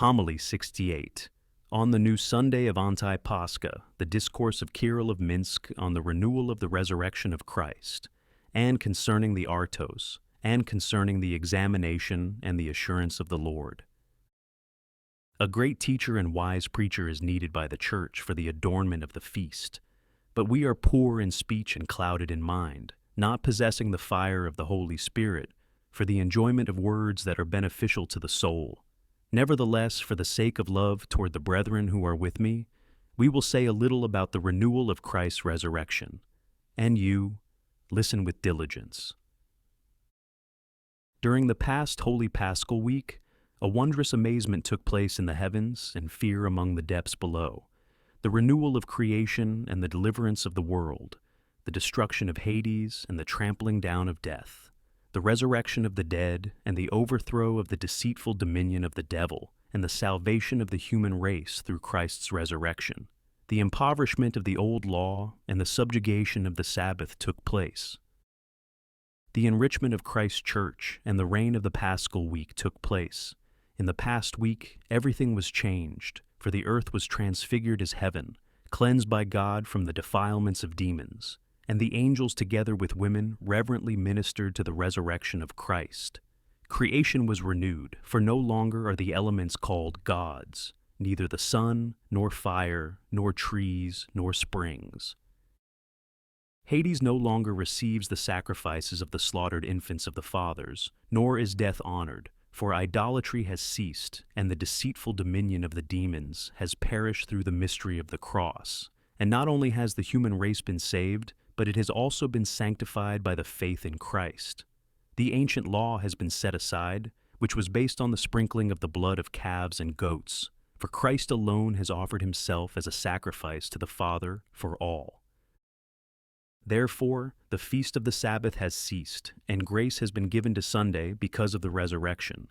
Homily 68. On the new Sunday of AntiPascha, the discourse of Kirill of Minsk on the renewal of the resurrection of Christ, and concerning the artos, and concerning the examination and the assurance of the Lord. A great teacher and wise preacher is needed by the Church for the adornment of the feast, but we are poor in speech and clouded in mind, not possessing the fire of the Holy Spirit for the enjoyment of words that are beneficial to the soul. Nevertheless, for the sake of love toward the brethren who are with me, we will say a little about the renewal of Christ's resurrection. And you, listen with diligence. During the past Holy Paschal week, a wondrous amazement took place in the heavens and fear among the depths below. The renewal of creation and the deliverance of the world, the destruction of Hades and the trampling down of death, the resurrection of the dead and the overthrow of the deceitful dominion of the devil, and the salvation of the human race through Christ's resurrection. The impoverishment of the old law and the subjugation of the Sabbath took place. The enrichment of Christ's church and the reign of the Paschal week took place. In the past week, everything was changed, for the earth was transfigured as heaven, cleansed by God from the defilements of demons, and the angels together with women reverently ministered to the resurrection of Christ. Creation was renewed, for no longer are the elements called gods, neither the sun, nor fire, nor trees, nor springs. Hades no longer receives the sacrifices of the slaughtered infants of the fathers, nor is death honored, for idolatry has ceased, and the deceitful dominion of the demons has perished through the mystery of the cross. And not only has the human race been saved, but it has also been sanctified by the faith in Christ. The ancient law has been set aside, which was based on the sprinkling of the blood of calves and goats, for Christ alone has offered himself as a sacrifice to the Father for all. Therefore, the feast of the Sabbath has ceased, and grace has been given to Sunday because of the resurrection.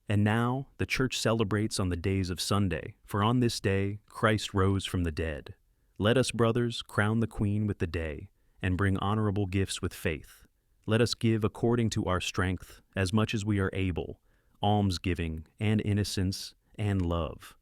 And now the Church celebrates on the days of Sunday, for on this day Christ rose from the dead. Let us, brothers, crown the Queen with the day, and bring honorable gifts with faith. Let us give according to our strength, as much as we are able, almsgiving and innocence and love.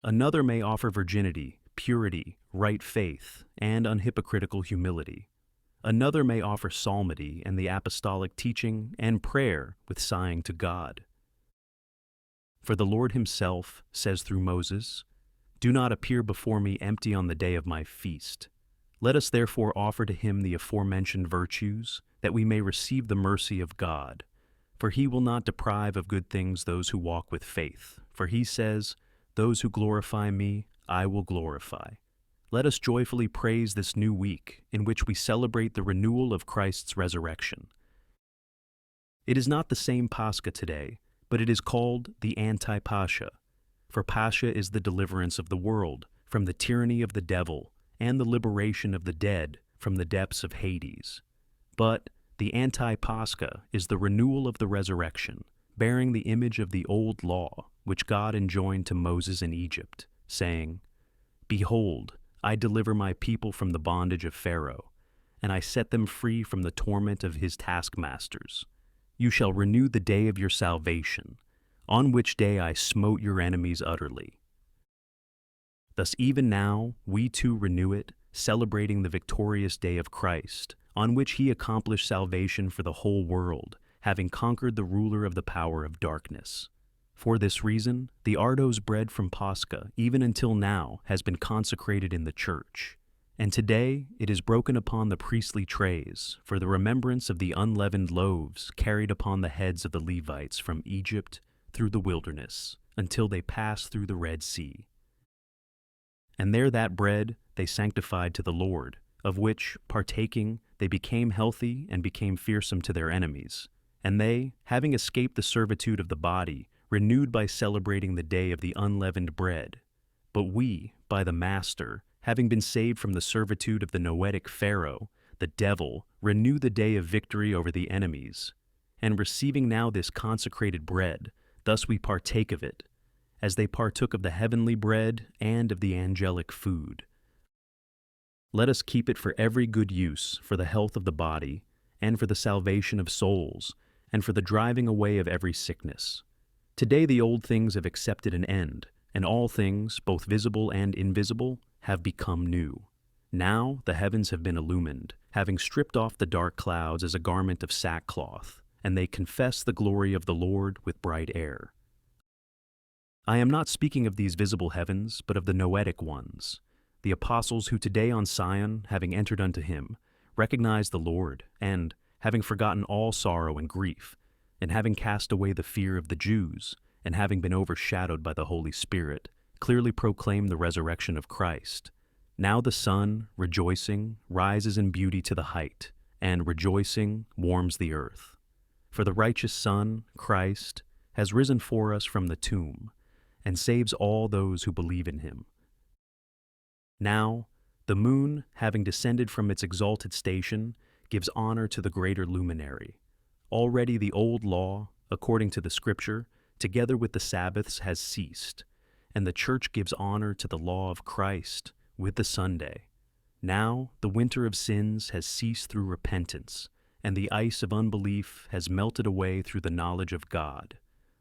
Another may offer virginity, purity, right faith, and unhypocritical humility. Another may offer psalmody and the apostolic teaching and prayer with sighing to God. For the Lord himself says through Moses, "Do not appear before me empty on the day of my feast." Let us therefore offer to him the aforementioned virtues, that we may receive the mercy of God. For he will not deprive of good things those who walk with faith. For he says, "Those who glorify me, I will glorify." Let us joyfully praise this new week, in which we celebrate the renewal of Christ's resurrection. It is not the same Pascha today, but it is called the AntiPascha. For Pascha is the deliverance of the world from the tyranny of the devil, and the liberation of the dead from the depths of Hades. But the AntiPascha is the renewal of the resurrection, bearing the image of the old law, which God enjoined to Moses in Egypt, saying, "Behold, I deliver my people from the bondage of Pharaoh, and I set them free from the torment of his taskmasters. You shall renew the day of your salvation, on which day I smote your enemies utterly." Thus even now we too renew it, celebrating the victorious day of Christ, on which he accomplished salvation for the whole world, having conquered the ruler of the power of darkness. For this reason, the artos bread from Pascha, even until now, has been consecrated in the Church. And today it is broken upon the priestly trays, for the remembrance of the unleavened loaves carried upon the heads of the Levites from Egypt through the wilderness, until they passed through the Red Sea. And there that bread they sanctified to the Lord, of which, partaking, they became healthy and became fearsome to their enemies. And they, having escaped the servitude of the body, renewed by celebrating the day of the unleavened bread. But we, by the Master, having been saved from the servitude of the noetic Pharaoh, the devil, renew the day of victory over the enemies. And receiving now this consecrated bread, thus we partake of it, as they partook of the heavenly bread and of the angelic food. Let us keep it for every good use, for the health of the body, and for the salvation of souls, and for the driving away of every sickness. Today the old things have accepted an end, and all things, both visible and invisible, have become new. Now the heavens have been illumined, having stripped off the dark clouds as a garment of sackcloth, and they confess the glory of the Lord with bright air. I am not speaking of these visible heavens, but of the noetic ones, the apostles who today on Sion, having entered unto him, recognize the Lord, and, having forgotten all sorrow and grief, and having cast away the fear of the Jews, and having been overshadowed by the Holy Spirit, clearly proclaim the resurrection of Christ. Now the sun, rejoicing, rises in beauty to the height, and rejoicing warms the earth. For the righteous Son, Christ, has risen for us from the tomb, and saves all those who believe in him. Now, the moon, having descended from its exalted station, gives honor to the greater luminary. Already the old law, according to the Scripture, together with the Sabbaths, has ceased, and the Church gives honor to the law of Christ with the Sunday. Now the winter of sins has ceased through repentance, and the ice of unbelief has melted away through the knowledge of God.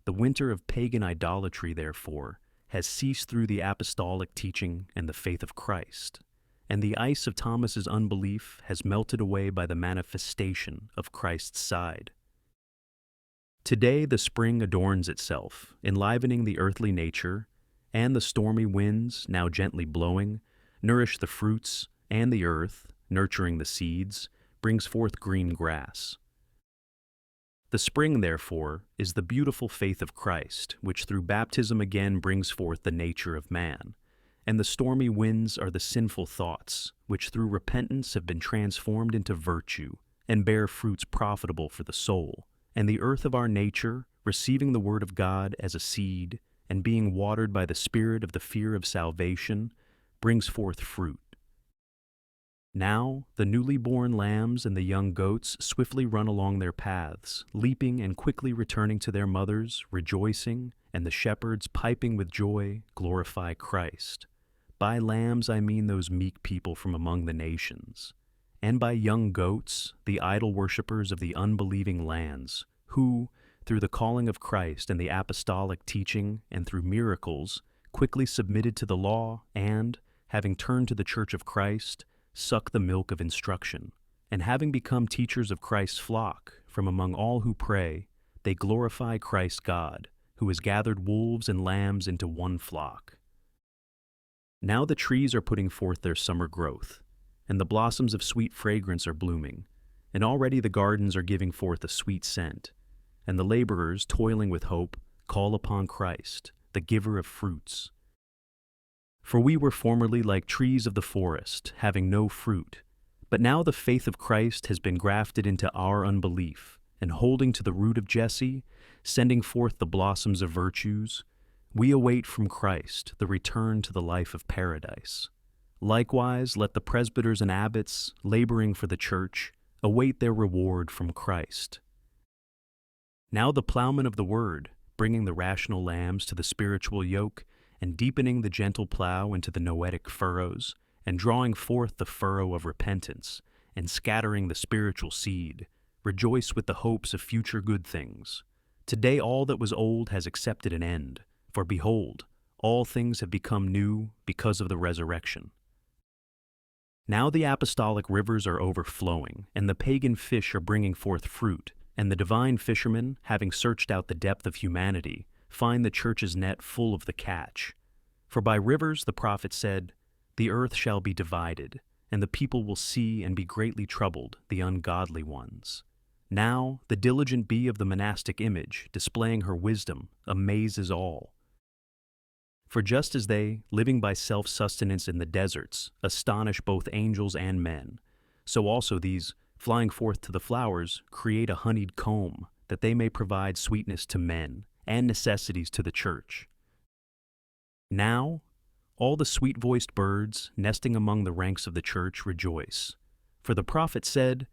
The winter of pagan idolatry, therefore, has ceased through the apostolic teaching and the faith of Christ, and the ice of Thomas's unbelief has melted away by the manifestation of Christ's side. Today the spring adorns itself, enlivening the earthly nature, and the stormy winds, now gently blowing, nourish the fruits, and the earth, nurturing the seeds, brings forth green grass. The spring, therefore, is the beautiful faith of Christ, which through baptism again brings forth the nature of man, and the stormy winds are the sinful thoughts, which through repentance have been transformed into virtue, and bear fruits profitable for the soul, and the earth of our nature, receiving the word of God as a seed, and being watered by the Spirit of the fear of salvation, brings forth fruit. Now the newly born lambs and the young goats swiftly run along their paths, leaping and quickly returning to their mothers, rejoicing, and the shepherds, piping with joy, glorify Christ. By lambs I mean those meek people from among the nations, and by young goats, the idol worshippers of the unbelieving lands, who, through the calling of Christ and the apostolic teaching and through miracles, quickly submitted to the law and, having turned to the Church of Christ, suck the milk of instruction, and having become teachers of Christ's flock from among all who pray, they glorify Christ God, who has gathered wolves and lambs into one flock. Now the trees are putting forth their summer growth, and the blossoms of sweet fragrance are blooming, and already the gardens are giving forth a sweet scent, and the laborers, toiling with hope, call upon Christ, the giver of fruits. For we were formerly like trees of the forest, having no fruit. But now the faith of Christ has been grafted into our unbelief, and holding to the root of Jesse, sending forth the blossoms of virtues, we await from Christ the return to the life of paradise. Likewise, let the presbyters and abbots, laboring for the church, await their reward from Christ. Now the plowman of the word, bringing the rational lambs to the spiritual yoke, and deepening the gentle plow into the noetic furrows, and drawing forth the furrow of repentance, and scattering the spiritual seed, rejoice with the hopes of future good things. Today all that was old has accepted an end, for behold, all things have become new because of the resurrection. Now the apostolic rivers are overflowing, and the pagan fish are bringing forth fruit, and the divine fishermen, having searched out the depth of humanity, find the church's net full of the catch. For by rivers, the prophet said, the earth shall be divided, and the people will see and be greatly troubled, the ungodly ones. Now the diligent bee of the monastic image, displaying her wisdom, amazes all. For just as they, living by self-sustenance in the deserts, astonish both angels and men, so also these, flying forth to the flowers, create a honeyed comb, that they may provide sweetness to men, and necessities to the church. Now, all the sweet-voiced birds, nesting among the ranks of the church, rejoice. For the prophet said,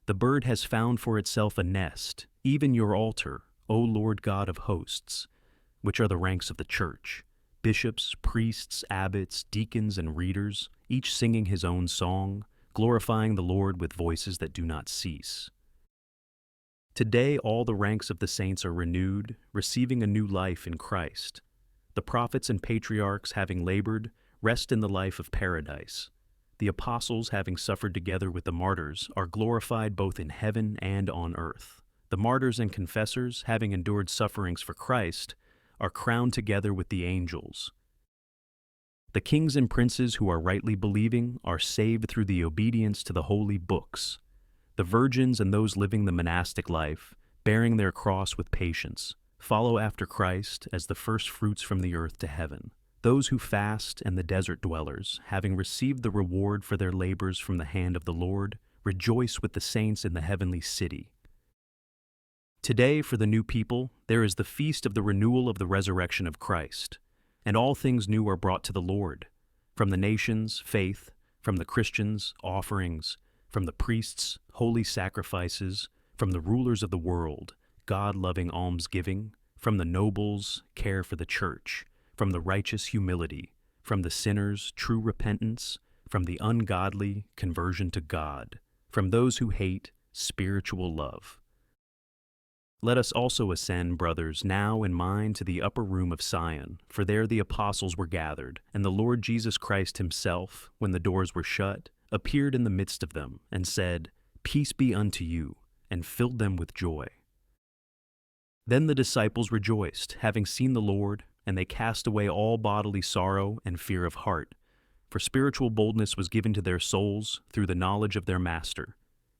the bird has found for itself a nest, even your altar, O Lord God of hosts, which are the ranks of the church, bishops, priests, abbots, deacons, and readers, each singing his own song, glorifying the Lord with voices that do not cease. Today all the ranks of the saints are renewed, receiving a new life in Christ. The prophets and patriarchs, having labored, rest in the life of paradise. The apostles, having suffered together with the martyrs, are glorified both in heaven and on earth. The martyrs and confessors, having endured sufferings for Christ, are crowned together with the angels. The kings and princes who are rightly believing are saved through the obedience to the holy books. The virgins and those living the monastic life, bearing their cross with patience, follow after Christ as the first fruits from the earth to heaven. Those who fast and the desert dwellers, having received the reward for their labors from the hand of the Lord, rejoice with the saints in the heavenly city. Today, for the new people, there is the feast of the renewal of the resurrection of Christ, and all things new are brought to the Lord. From the nations, faith; from the Christians, offerings; from the priests, holy sacrifices; from the rulers of the world, God-loving almsgiving; from the nobles, care for the church; from the righteous, humility; from the sinners, true repentance; from the ungodly, conversion to God; from those who hate, spiritual love. Let us also ascend, brothers, now in mind to the upper room of Sion, for there the apostles were gathered, and the Lord Jesus Christ himself, when the doors were shut, appeared in the midst of them, and said, "Peace be unto you," and filled them with joy. Then the disciples rejoiced, having seen the Lord, and they cast away all bodily sorrow and fear of heart, for spiritual boldness was given to their souls through the knowledge of their Master,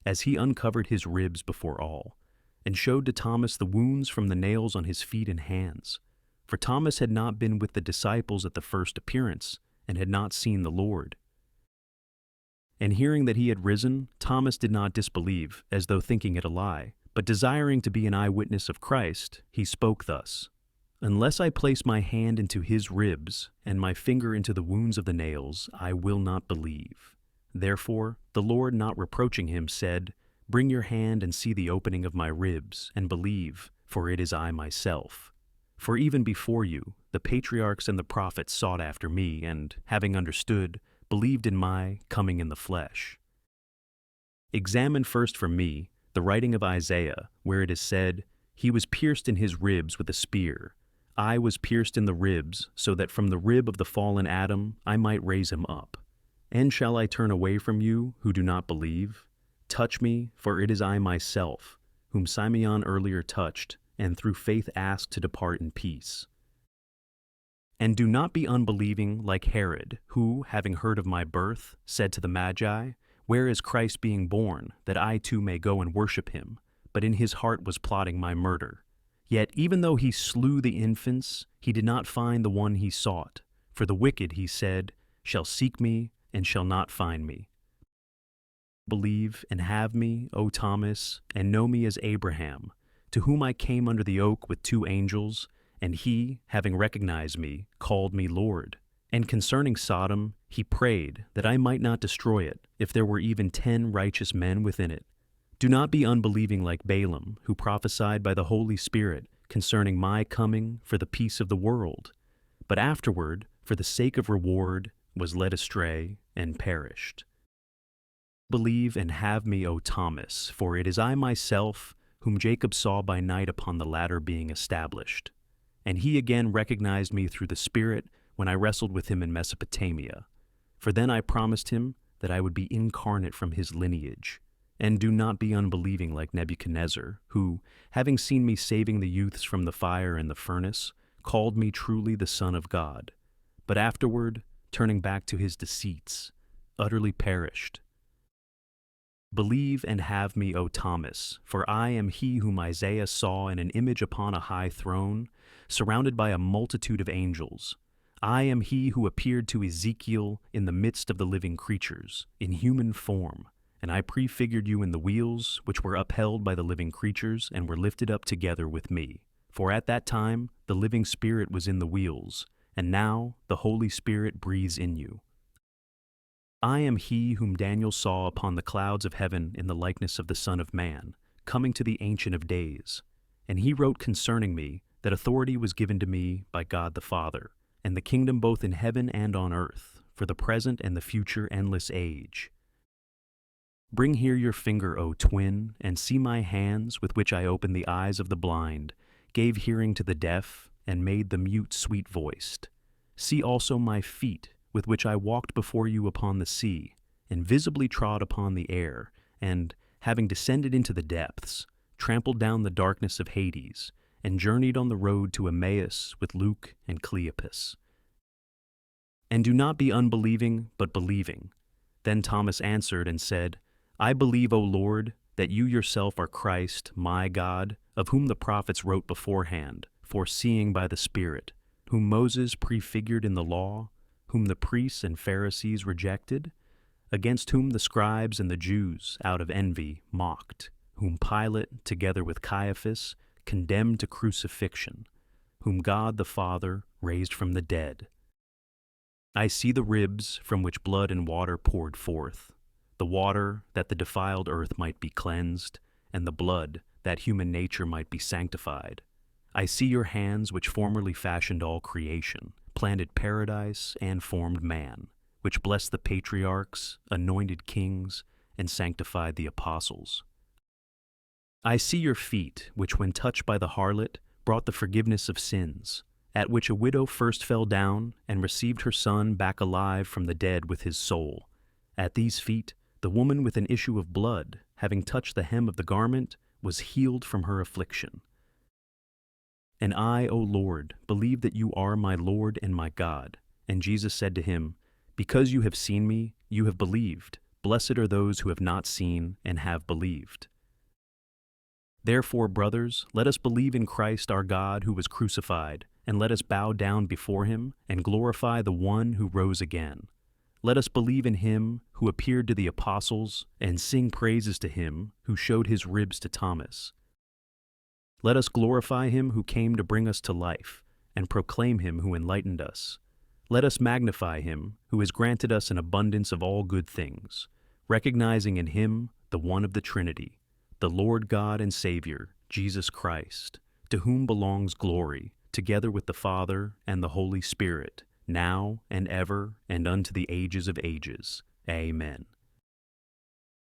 as he uncovered his ribs before all, and showed to Thomas the wounds from the nails on his feet and hands. For Thomas had not been with the disciples at the first appearance, and had not seen the Lord. And hearing that he had risen, Thomas did not disbelieve, as though thinking it a lie, but desiring to be an eyewitness of Christ, he spoke thus: "Unless I place my hand into his ribs, and my finger into the wounds of the nails, I will not believe." Therefore the Lord, not reproaching him, said, "Bring your hand and see the opening of my ribs, and believe, for it is I myself. For even before you, the patriarchs and the prophets sought after me, and, having understood, believed in my coming in the flesh. Examine first for me the writing of Isaiah, where it is said, 'He was pierced in his ribs with a spear. I was pierced in the ribs, so that from the rib of the fallen Adam I might raise him up.' And shall I turn away from you who do not believe? Touch me, for it is I myself, whom Simeon earlier touched, and through faith asked to depart in peace. And do not be unbelieving like Herod, who, having heard of my birth, said to the Magi, 'Where is Christ being born, that I too may go and worship him?' But in his heart was plotting my murder. Yet even though he slew the infants, he did not find the one he sought. For the wicked, he said, shall seek me, and shall not find me. Believe and have me, O Thomas, and know me as Abraham, to whom I came under the oak with 2 angels, and he, having recognized me, called me Lord. And concerning Sodom, he prayed that I might not destroy it, if there were even 10 righteous men within it. Do not be unbelieving like Balaam, who prophesied by the Holy Spirit concerning my coming for the peace of the world, but afterward, for the sake of reward, was led astray and perished. Believe and have me, O Thomas, for it is I myself, whom Jacob saw by night upon the ladder being established. And he again recognized me through the Spirit when I wrestled with him in Mesopotamia. For then I promised him that I would be incarnate from his lineage. And do not be unbelieving like Nebuchadnezzar, who, having seen me saving the youths from the fire and the furnace, called me truly the Son of God, but afterward, turning back to his deceits, utterly perished. Believe and have me, O Thomas, for I am he whom Isaiah saw in an image upon a high throne, surrounded by a multitude of angels. I am he who appeared to Ezekiel in the midst of the living creatures, in human form, and I prefigured you in the wheels, which were upheld by the living creatures and were lifted up together with me. For at that time the living Spirit was in the wheels, and now the Holy Spirit breathes in you. I am he whom Daniel saw upon the clouds of heaven in the likeness of the Son of Man, coming to the Ancient of Days. And he wrote concerning me that authority was given to me by God the Father, and the kingdom both in heaven and on earth, for the present and the future endless age. Bring here your finger, O twin, and see my hands with which I opened the eyes of the blind, gave hearing to the deaf, and made the mute sweet-voiced. See also my feet, with which I walked before you upon the sea, and visibly trod upon the air, and, having descended into the depths, trampled down the darkness of Hades, and journeyed on the road to Emmaus with Luke and Cleopas. And do not be unbelieving, but believing. Then Thomas answered and said, I believe, O Lord, that you yourself are Christ, my God, of whom the prophets wrote beforehand, foreseeing by the Spirit, whom Moses prefigured in the law, whom the priests and Pharisees rejected, against whom the scribes and the Jews, out of envy, mocked, whom Pilate, together with Caiaphas, condemned to crucifixion, whom God the Father raised from the dead. I see the ribs from which blood and water poured forth, the water that the defiled earth might be cleansed, and the blood that human nature might be sanctified. I see your hands which formerly fashioned all creation, planted paradise and formed man, which blessed the patriarchs, anointed kings, and sanctified the apostles. I see your feet, which when touched by the harlot, brought the forgiveness of sins, at which a widow first fell down and received her son back alive from the dead with his soul. At these feet, the woman with an issue of blood, having touched the hem of the garment, was healed from her affliction. And I, O Lord, believe that you are my Lord and my God. And Jesus said to him, Because you have seen me, you have believed. Blessed are those who have not seen and have believed. Therefore, brothers, let us believe in Christ our God who was crucified, and let us bow down before him and glorify the one who rose again. Let us believe in him who appeared to the apostles and sing praises to him who showed his ribs to Thomas. Let us glorify him who came to bring us to life and proclaim him who enlightened us. Let us magnify him who has granted us an abundance of all good things, recognizing in him the one of the Trinity, the Lord God and Savior, Jesus Christ, to whom belongs glory, together with the Father and the Holy Spirit, now and ever and unto the ages of ages. Amen.